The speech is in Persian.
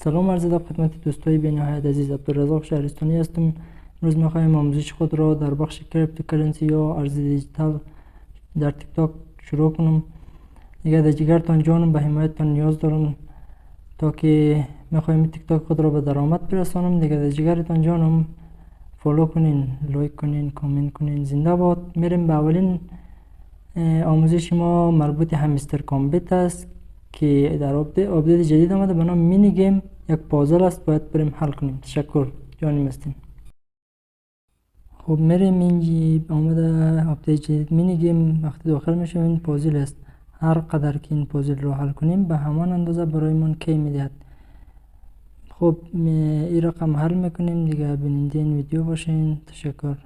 سلام عرض ادب خدمت دوستای بی‌نهایت عزیز. عبدالرزاق شهرستانی هستم. امروز میخوایم آموزش خود را در بخش کریپتوکرنسی یا ارز دیجیتال در تیک تاک شروع کنم. دیگه در جگرتان جانم، به حمایتتان نیاز دارم تا که میخوایم تیک تاک خود را به درآمد برسانم. دیگه در جگرتان جانم، فالو کنین، لایک کنین، کامنت کنین. زنده باد. میریم به اولین آموزش ما، مربوط همستر کامبت است که در آپدیت جدید آمده به نام مینی گیم. یک پازل است، باید بریم حل کنیم. تشکر، جانی مستین. خب میریم اینجا آمده آپدیت جدید مینی گیم. وقتی داخل میشیم این پازل است. هر قدر که این پازل رو حل کنیم به همان اندازه برای من کی میدهد. خب این رقم حل میکنیم دیگه. بیننده این ویدیو باشین. تشکر.